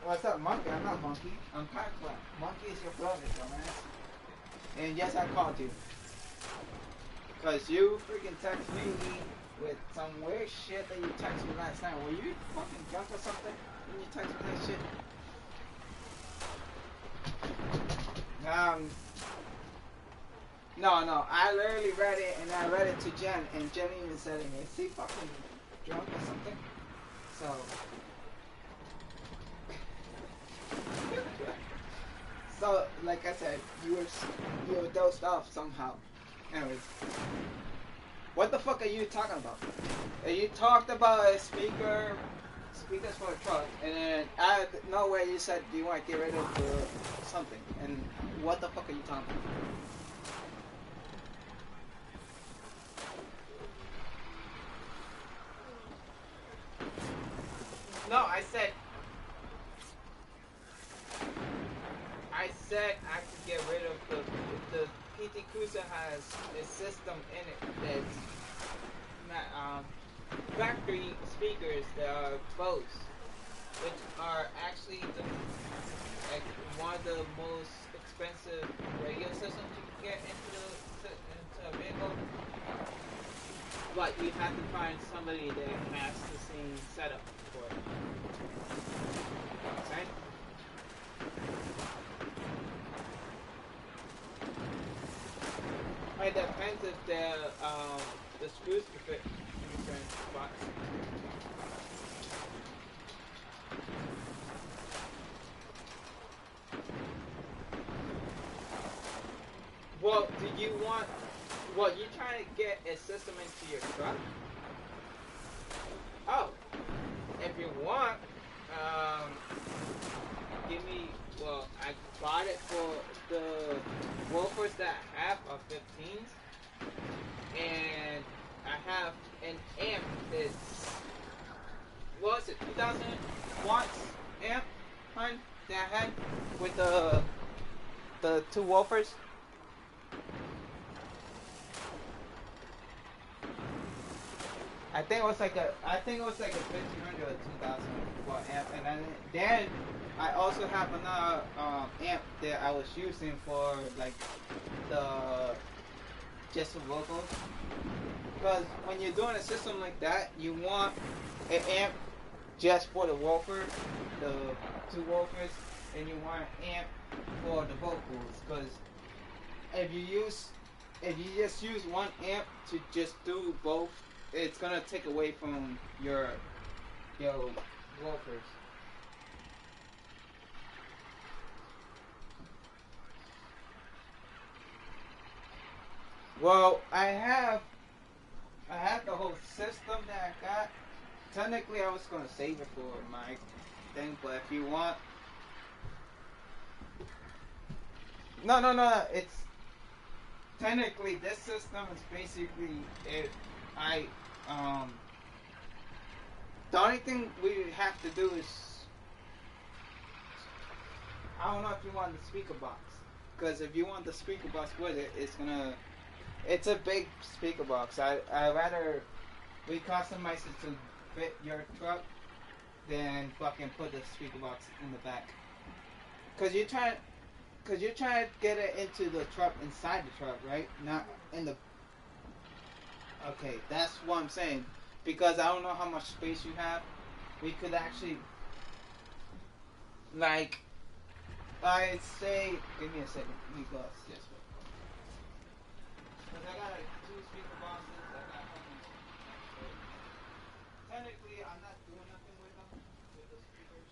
What's up, Monkey? I'm not Monkey. I'm Clap. Monkey is your brother, dumbass. And yes, I called you. Because you freaking text me with some weird shit that you texted me last night. Were you fucking drunk or something when you texted me that shit? No, I literally read it and I read it to Jen and Jen even said to me, is he fucking drunk or something? So, so like I said, you were dosed off somehow. Anyways, what the fuck are you talking about? You talked about a speakers for a truck, and then out of nowhere you said you want to get rid of something. And what the fuck are you talking about? No, I said I could get rid of the PT Cruiser has a system in it that's not, factory speakers that are Bose, which are actually like one of the most expensive radio systems you can get into a vehicle. But you have to find somebody that has the same setup for it. Okay? It depends if the screws can fit in different spots. Well, do you want? Well, you trying to get a system into your truck? Oh, if you want, give me. Well, I bought it for the woofers that I have are 15s, and I have an amp that's, what was it, 2000 watts amp, hun, that I had with the two woofers. I think it was like a 1500 or 2000 watt amp, and then I also have another amp that I was using for like just the vocals. Because when you're doing a system like that, you want an amp just for the woofer, the two woofers, and you want an amp for the vocals. Because if you just use one amp to just do both, it's gonna take away from your woofers. Well, I have the whole system that I got. Technically, I was gonna save it for my thing, but if you want, no. It's technically this system is basically it. The only thing we have to do is, I don't know if you want the speaker box, because if you want the speaker box with it, it's a big speaker box. I rather we customize it to fit your truck than fucking put the speaker box in the back. Cause you're trying to get it into the truck, inside the truck, right? Not in the. Okay, that's what I'm saying. Because I don't know how much space you have. We could actually, like, I'd say, give me a second. Let me go upstairs. Because I got like two speaker boxes. I got technically, I'm not doing nothing with them, with the speakers.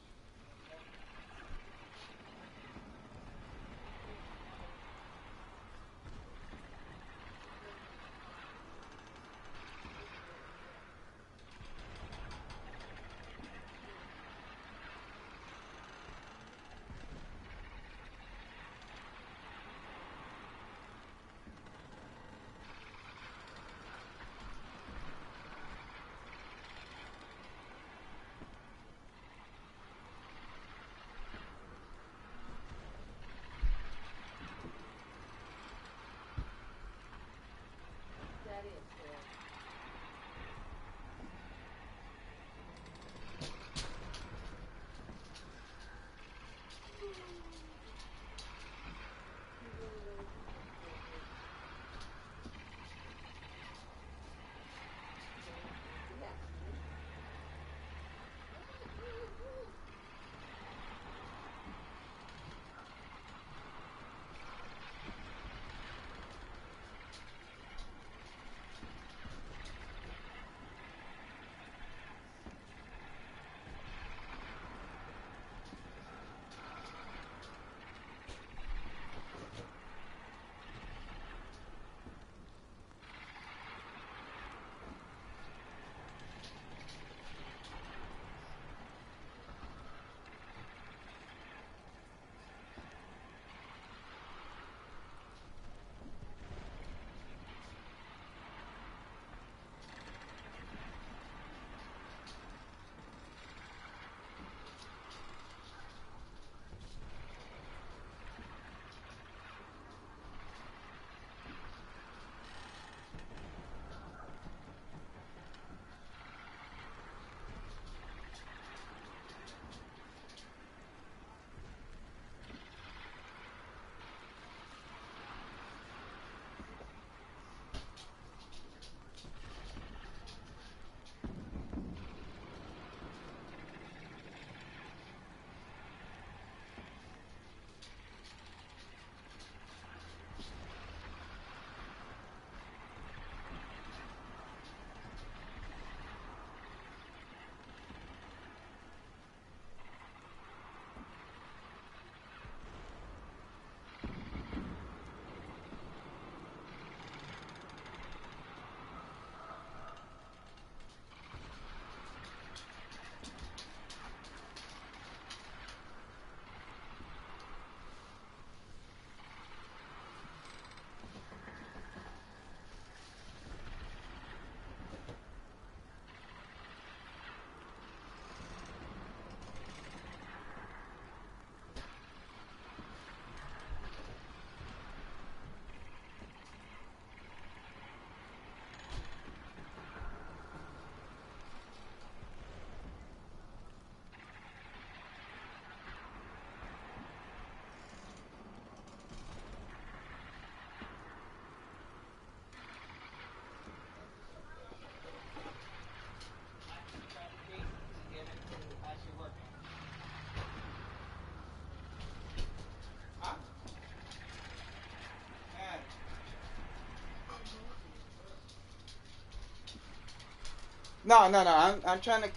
No, no, no. I'm trying to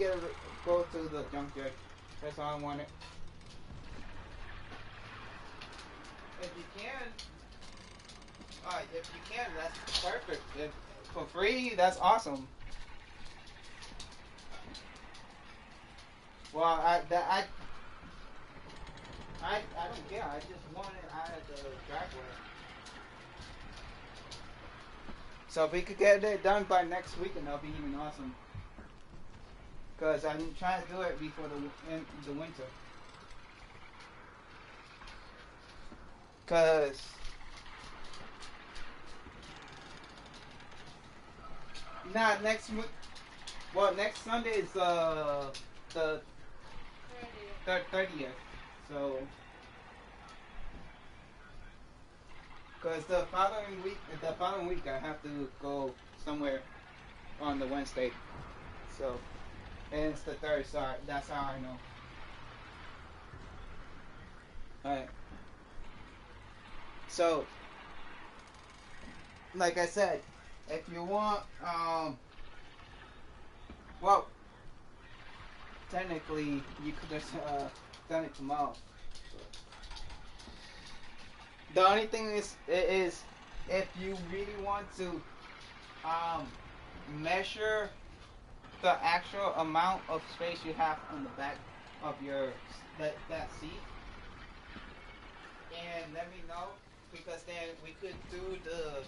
go to the junkyard. That's all I wanted. If you can, that's perfect. If for free, that's awesome. Well, I don't care. I just want it out of the driveway. So if we could get it done by next weekend, that'll be even awesome. Cause I'm trying to do it before the winter. Cause not next week. Well, next Sunday is the 30th. So, cause the following week I have to go somewhere on the Wednesday. So, and it's the third. So that's how I know. All right. So, like I said, if you want, well, technically you could just done it tomorrow. The only thing is if you really want to measure the actual amount of space you have on the back of your that seat, and let me know because then we could do the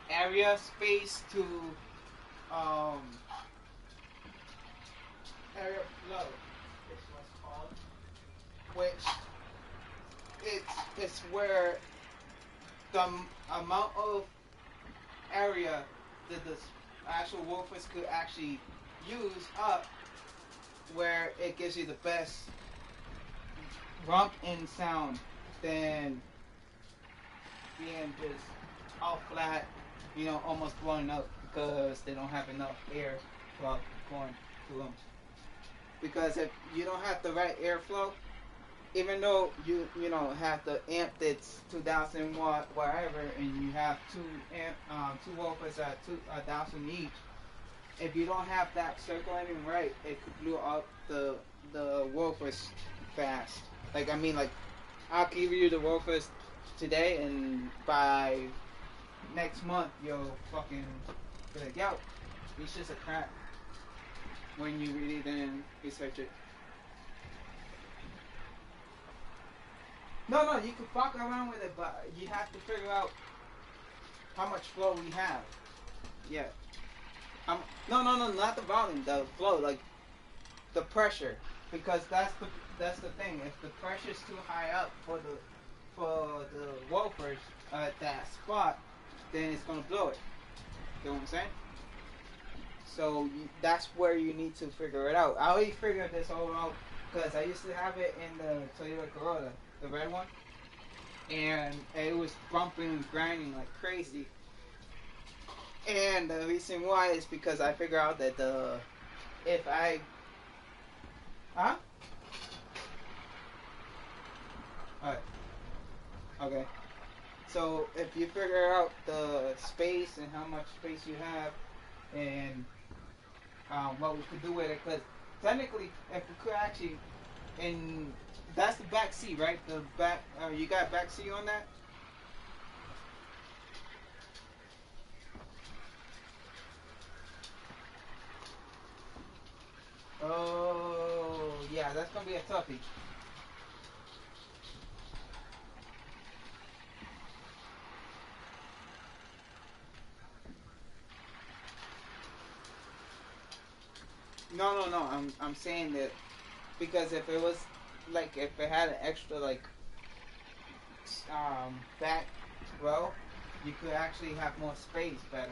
area space to um, area flow, is what's called, which it's where the amount of area that the actual woofers could actually use up, where it gives you the best rump in sound than being just all flat, almost blowing up because they don't have enough air flow going to them. Because if you don't have the right airflow, even though you have the amp that's 2,000 watt whatever, and you have two woofers at 2,000 each, if you don't have that circulating right, it could blow up the woofers fast. Like I'll give you the woofers today, and by next month you'll fucking be like, yo, it's just a crap when you really didn't research it. No, you can fuck around with it, but you have to figure out how much flow we have. Yeah. No, not the volume, the flow, like the pressure, because that's the thing. If the pressure's too high up for the woofers at that spot, then it's gonna blow it. You know what I'm saying? So that's where you need to figure it out. I already figured this all out because I used to have it in the Toyota Corolla, the red one, and it was bumping and grinding like crazy. And the reason why is because I figured out that if I huh? Alright. Okay. So if you figure out the space and how much space you have and what we could do with it, because technically if we could actually, and that's the back seat, right? The back, you got back seat on that? Oh, yeah, that's gonna be a toughie. No. I'm saying that because if it was like if it had an extra back row, you could actually have more space better.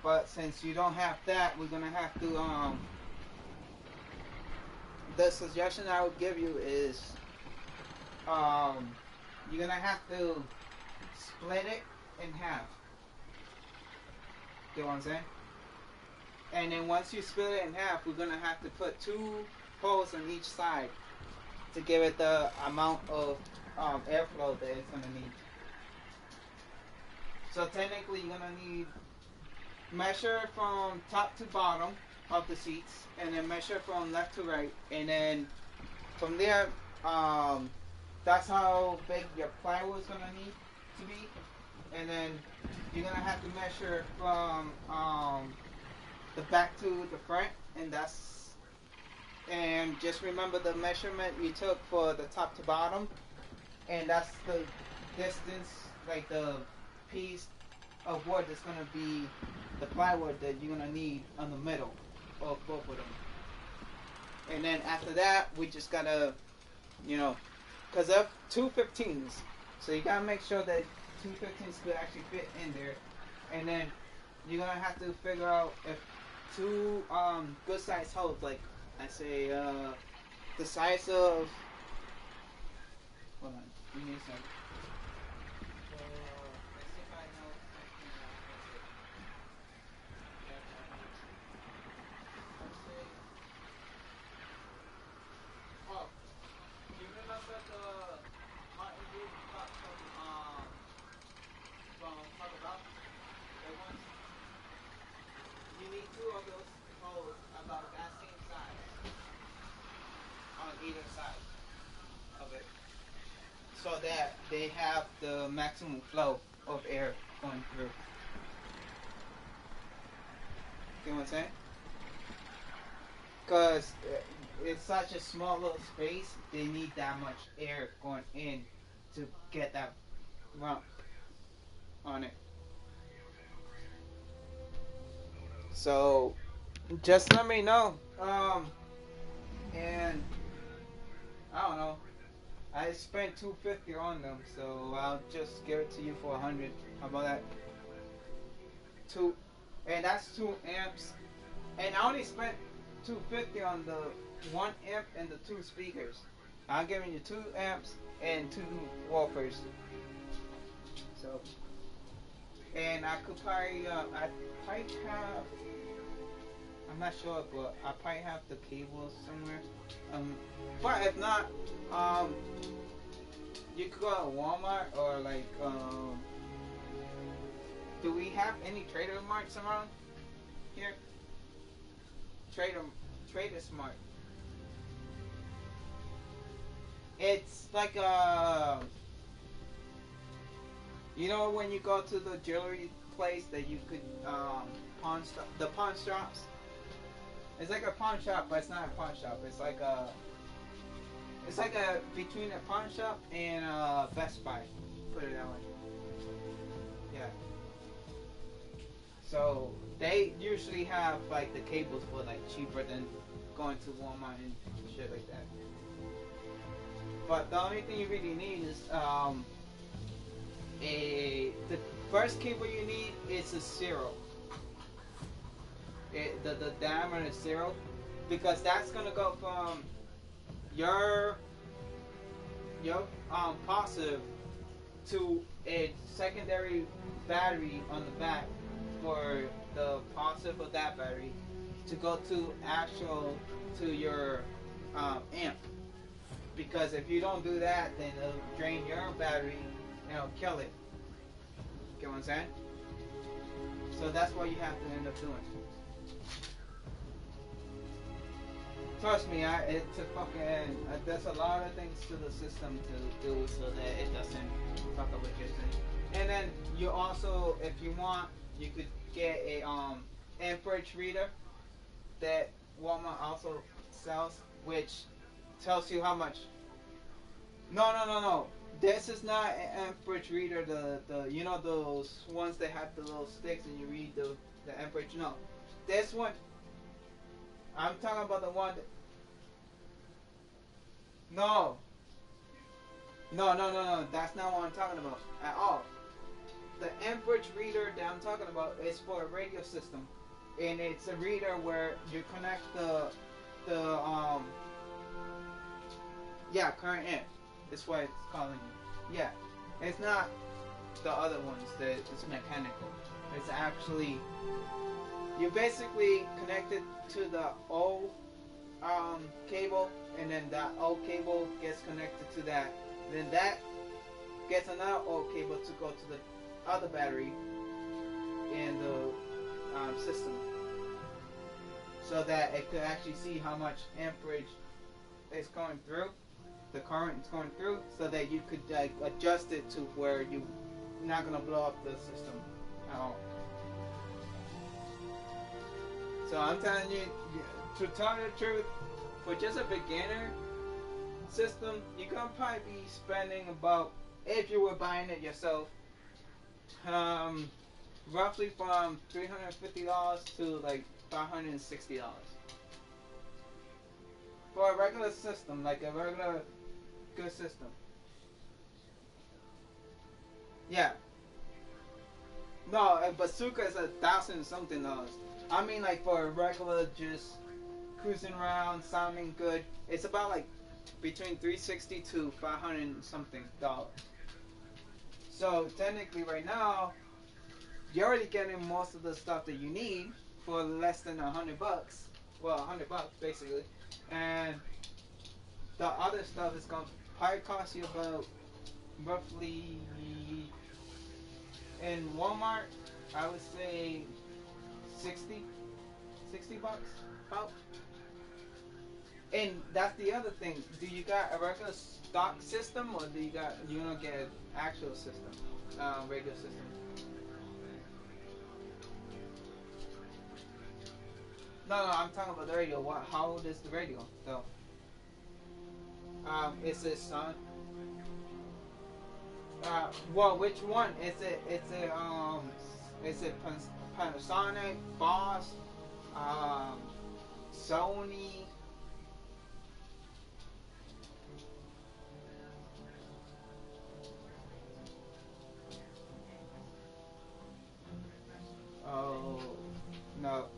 But since you don't have that, we're gonna have to the suggestion I would give you is you're gonna have to split it in half. You know what I'm saying? And then once you split it in half, we're gonna have to put two holes on each side to give it the amount of airflow that it's gonna need. So technically, you're gonna need measure from top to bottom of the seats, and then measure from left to right, and then from there, um, that's how big your plywood is gonna need to be, and then you're gonna have to measure from the back to the front, and just remember the measurement you took for the top to bottom, and that's the distance, like the piece of wood that's gonna be the plywood that you're gonna need on the middle of both of them. And then after that, we just gotta, because of 215s, so you gotta make sure that 215s could actually fit in there. And then you're gonna have to figure out if two good size holes, like I say, the size of. Hold on, give me a second. Let's see if I know something. Oh, you remember the Martin Group from Taco Bell? The ones you need two of those holes about that same size on either side of it, so that they have the maximum flow of air going through. You know what I'm saying? Because it's such a small little space, they need that much air going in to get that rump on it. So just let me know. And I don't know. I spent 250 on them, so I'll just give it to you for 100. How about that? Two, and that's 2 amps. And I only spent 250 on the 1 amp and the 2 speakers. I'm giving you 2 amps and 2 woofers. So, and I could probably, I probably have. I'm not sure, but I probably have the cables somewhere. But if not, you could go to Walmart or like, do we have any Trader Marts around here? Trader Smart. It's like when you go to the jewelry place that you could the pawn shops. It's like a pawn shop, but it's not a pawn shop. It's like a between a pawn shop and Best Buy. Put it that way. Yeah. So they usually have like the cables for like cheaper than going to Walmart and shit like that. But the only thing you really need is the first cable you need is a 0. The diameter is 0, because that's gonna go from your positive to a secondary battery on the back for the positive of that battery to go to your amp. Because if you don't do that, then it'll drain your battery and it'll kill it. Get what I'm saying? So that's what you have to end up doing. Trust me, it's a fucking. There's a lot of things to the system to do so that it doesn't fuck up with your thing. And then you also, if you want, you could get a amperage reader that Walmart also sells, which tells you how much. No. This is not an amperage reader. The those ones that have the little sticks and you read the amperage. No, this one. I'm talking about the one. No. That's not what I'm talking about at all. The amperage reader that I'm talking about is for a radio system, and it's a reader where you connect the current amp. That's why it's calling you. Yeah, it's not the other ones that it's mechanical. It's actually you basically connect it to the O cable, and then that O cable gets connected to that. Then that gets another O cable to go to the other battery, and system, so that it could actually see how much amperage is going through, the current is going through, so that you could like adjust it to where you're not gonna blow up the system at all. So I'm telling you, to tell you the truth, for just a beginner system, you're gonna probably be spending about, if you were buying it yourself, roughly from $350 to like $560 for a regular system, like a regular good system. Yeah. No, a bazooka is $1,000 something dollars. I mean, like for a regular, just cruising around, sounding good, it's about like between $360 to $500 something dollars. So technically, right now, you're already getting most of the stuff that you need for less than $100. Well, $100 basically, and the other stuff is gonna probably cost you about roughly in Walmart, I would say 60 bucks about. And that's the other thing. Do you got a regular stock system, or do you gonna get an actual system, radio system? No, I'm talking about the radio. How old is the radio though? Is it Sun? Well, which one? Is it Panasonic, Boss, Sony? Oh, no.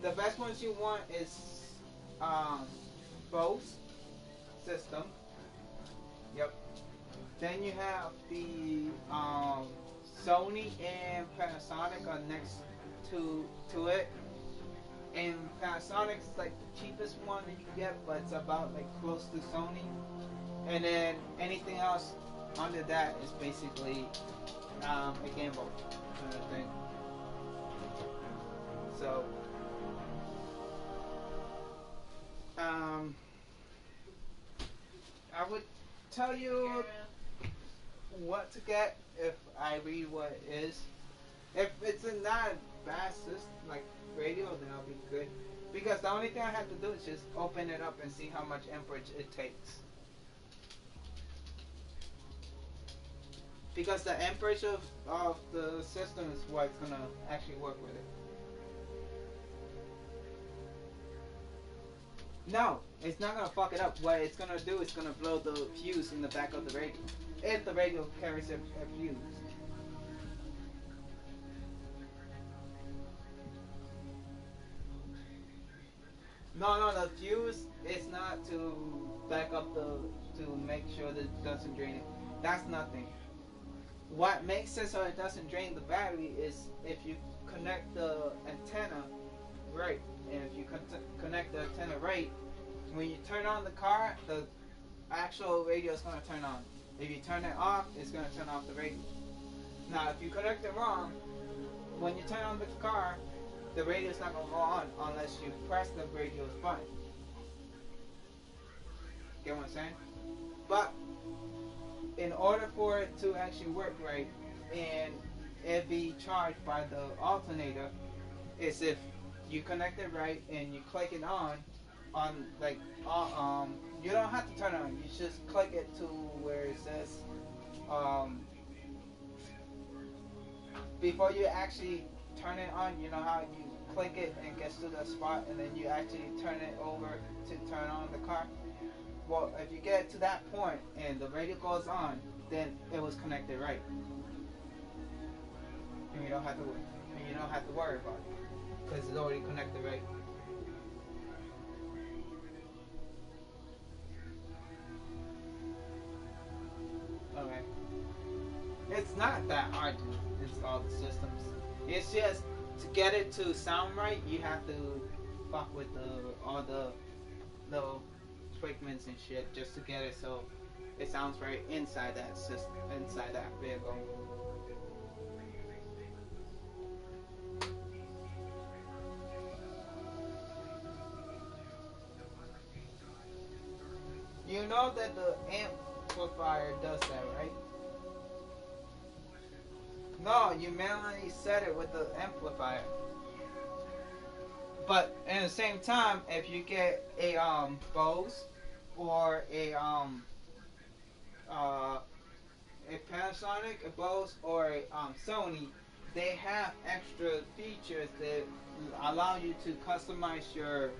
The best ones you want is Bose system. Yep. Then you have the Sony and Panasonic are next to it. And Panasonic's like the cheapest one that you can get, but it's about like close to Sony. And then anything else under that is basically a gamble kind of thing. So I would tell you what to get if I read what it is. If it's not a bad system, like radio, then I'll be good. Because the only thing I have to do is just open it up and see how much amperage it takes. Because the amperage of the system is what's gonna actually work with it. No, it's not gonna fuck it up. What it's gonna do is gonna blow the fuse in the back of the radio, if the radio carries a fuse. No, the fuse is not to back up to make sure that it doesn't drain it. That's nothing. What makes it so it doesn't drain the battery is if you connect the antenna right. And if you connect the antenna right, when you turn on the car, the actual radio is going to turn on. If you turn it off, it's going to turn off the radio. Now, if you connect it wrong, when you turn on the car, the radio is not going to go on unless you press the radio's button. Get what I'm saying? But in order for it to actually work right and it be charged by the alternator, is if you connect it right and you click it on like you don't have to turn it on. You just click it to where it says before you actually turn it on. You know how you click it and gets to the spot, and then you actually turn it over to turn on the car. Well, if you get to that point and the radio goes on, then it was connected right, and you don't have to worry about it. Because it's already connected right. Okay. It's not that hard to install the systems. It's just to get it to sound right, you have to fuck with all the little equipments and shit just to get it so it sounds right inside that system, inside that vehicle. you know that the amplifier does that, right? No, you manually set it with the amplifier. But at the same time, if you get a Bose or uh, a Panasonic, a Bose, or a Sony, they have extra features that allow you to customize your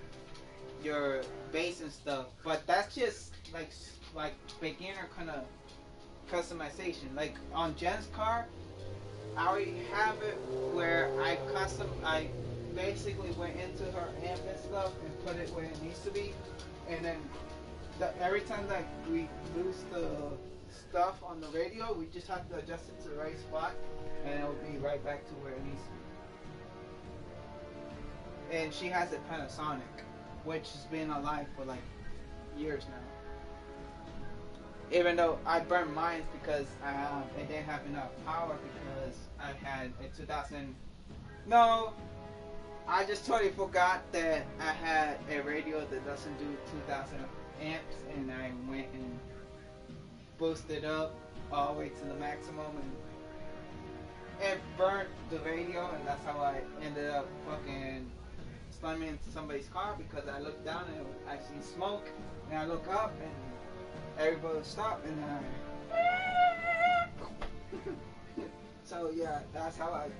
bass and stuff. But that's just like beginner kind of customization. Like on Jen's car, I already have it where I basically went into her amp and stuff and put it where it needs to be, and then every time that we lose the stuff on the radio, we just have to adjust it to the right spot, and it will be right back to where it needs to be. And she has a Panasonic, which has been alive for like years now. Even though I burned mine because it didn't have enough power because I had a 2000. No, I just totally forgot that I had a radio that doesn't do 2000 amps, and I went and boosted up all the way to the maximum, and it burnt the radio, and that's how I ended up fucking slamming into somebody's car because I looked down and I seen smoke, and I look up and everybody stopped, and then so yeah, that's how I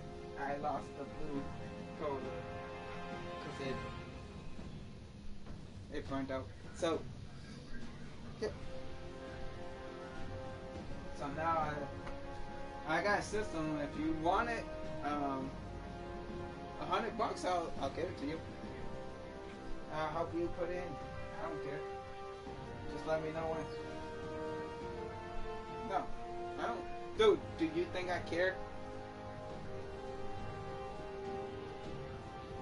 lost the blue cola because it burned out. So yep. So now I got a system. If you want it, $100, I'll give it to you. I'll help you put it in. I don't care. Just let me know when. No, I don't. Dude, do you think I care?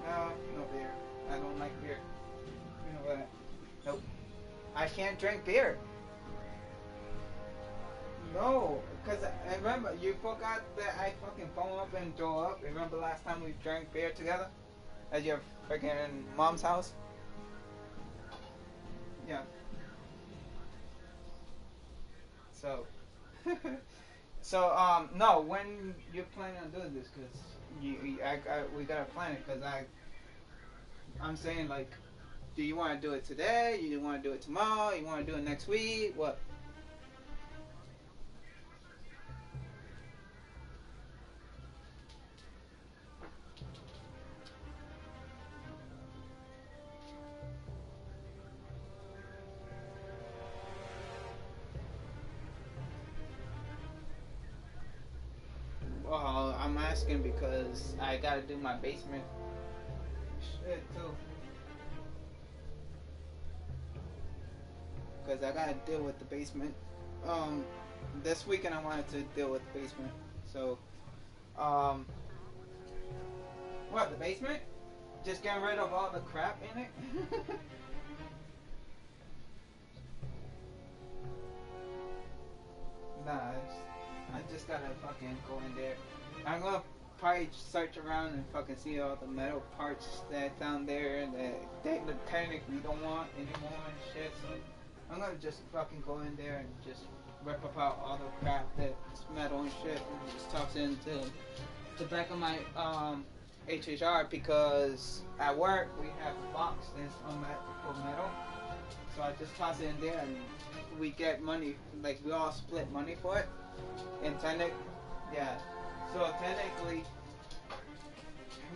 No beer. I don't like beer. You know what? Nope. I can't drink beer. No, because I remember you forgot that I fucking foam up and throw up. Remember last time we drank beer together at your freaking mom's house? Yeah. So, no. When you're planning on doing this, because we gotta plan it. Because I'm saying like, do you want to do it today? You want to do it tomorrow? You want to do it next week? What? Well, I'm asking because I gotta do my basement shit too. Because I gotta deal with the basement. This weekend I wanted to deal with the basement. So, what, the basement? Just getting rid of all the crap in it? Nah, I just gotta fucking go in there. I'm gonna probably search around and fucking see all the metal parts that's down there that they technically don't want anymore and shit. So I'm gonna just fucking go in there and just rip apart all the crap that's metal and shit and just toss it into the back of my HHR, because at work we have a box that's on for metal. So I just toss it in there and we get money, like we all split money for it. And yeah. So technically,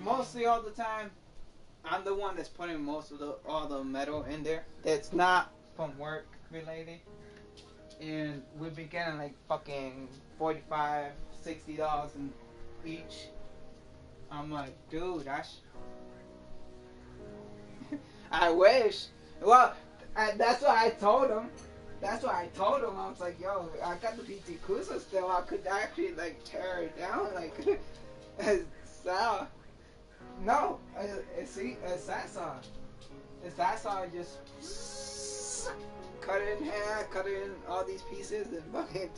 mostly all the time, I'm the one that's putting most of all the metal in there. That's not from work related. And we've been getting like fucking $45, $60 each. I'm like, dude, I wish. Well, that's what I told him. That's why I told him. I was like, yo, I got the PT Cruiser still. I could actually like tear it down, like so. No, it's that saw. It's that saw. Just cut it in half, cut it in all these pieces, and fucking.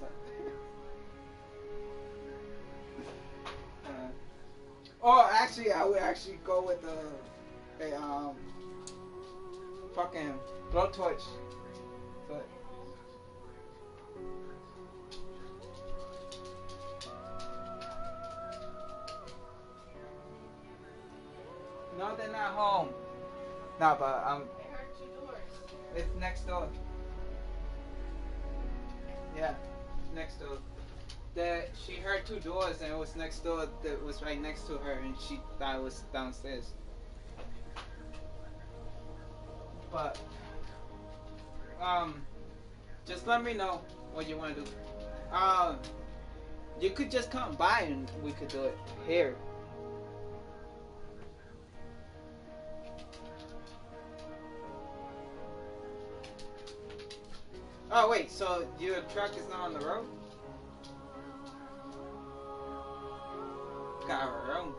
Oh, actually, I would actually go with a fucking blowtorch. But No, but it's next door. Yeah, next door. That she heard two doors and it was next door. That was right next to her, and she thought it was downstairs. But um, just let me know what you want to do. Um, you could just come by and we could do it here. Oh wait, so your truck is not on the road? Got her own.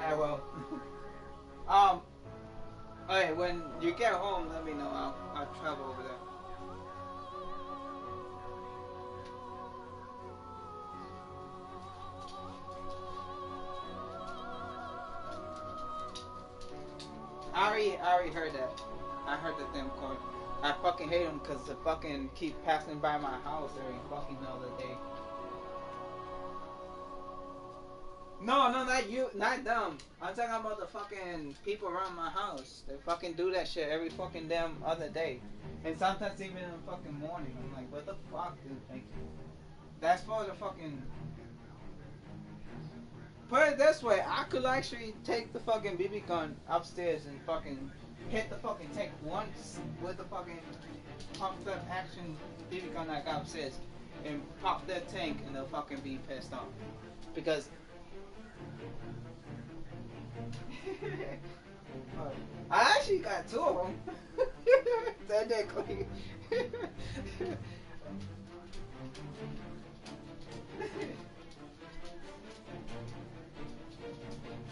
I will. um. Okay, when you get home, let me know. I'll travel over there. I already heard that. I heard the damn car. I fucking hate them because they fucking keep passing by my house every fucking other day. No, not you, not them. I'm talking about the fucking people around my house. They fucking do that shit every fucking damn other day. And sometimes even in the fucking morning. I'm like, what the fuck, dude? Like, that's for the fucking... Put it this way, I could actually take the fucking BB gun upstairs and fucking hit the fucking tank once with the fucking pumped up action BB gun I got upstairs and pop that tank and they'll fucking be pissed off. Because I actually got two of them. Technically.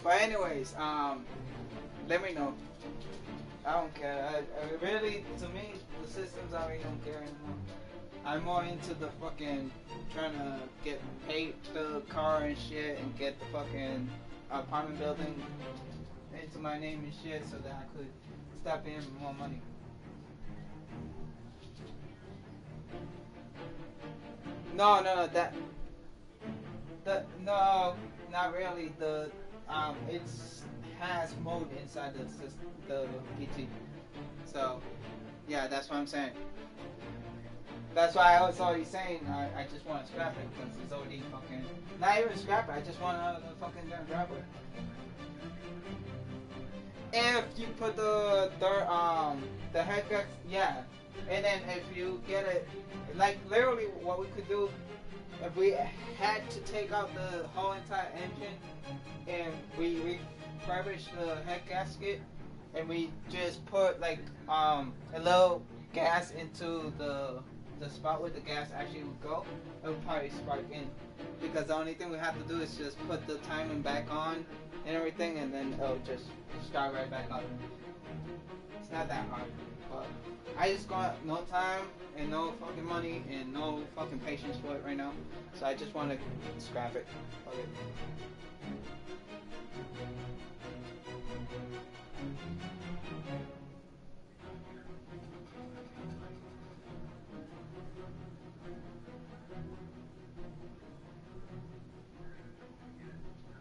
But anyways, let me know. I don't care. I really, to me, the systems I really don't care anymore. I'm more into the fucking trying to get paid the car and shit and get the fucking apartment building into my name and shit so that I could stop paying more money. No, no, not really. It's has mode inside the system, the PT. So, yeah, that's what I'm saying. That's why I was already saying I just want to scrap it because it's already fucking not even scrap it. I just want to fucking grab it. If you put the headgas, yeah, and then if you get it, like literally what we could do if we had to take out the whole entire engine and we refurbish the head gasket and we just put like a little gas into the spot where the gas actually would go, it would probably spark in. Because the only thing we have to do is just put the timing back on and everything, and then it'll just start right back up. It's not that hard. But I just got no time and no fucking money and no fucking patience for it right now. So I just want to scrap it. Okay.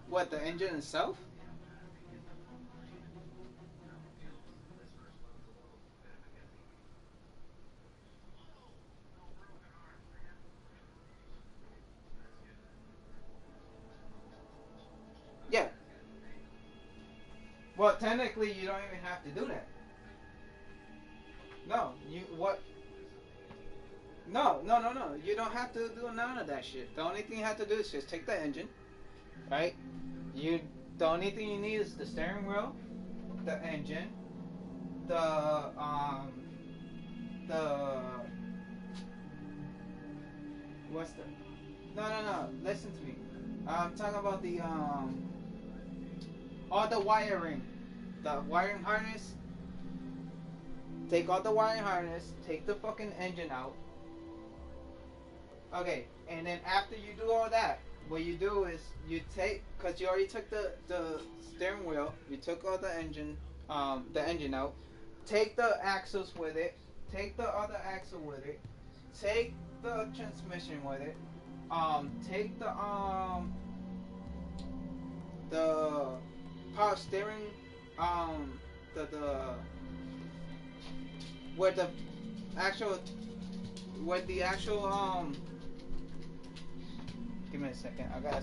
What, the engine itself? Yeah. Well, technically, you don't even have to do that. No, you what? No. You don't have to do none of that shit. The only thing you have to do is just take the engine, right? You, the only thing you need is the steering wheel, the engine, the the what's the? No. Listen to me. I'm talking about the all the wiring, the wiring harness. Take out the wiring harness. Take the fucking engine out. Okay, and then after you do all that, what you do is you take, cause you already took the steering wheel, you took all the engine out. Take the axles with it. Take the other axle with it. Take the transmission with it. Take the the power steering, the where the actual give me a second. I gotta.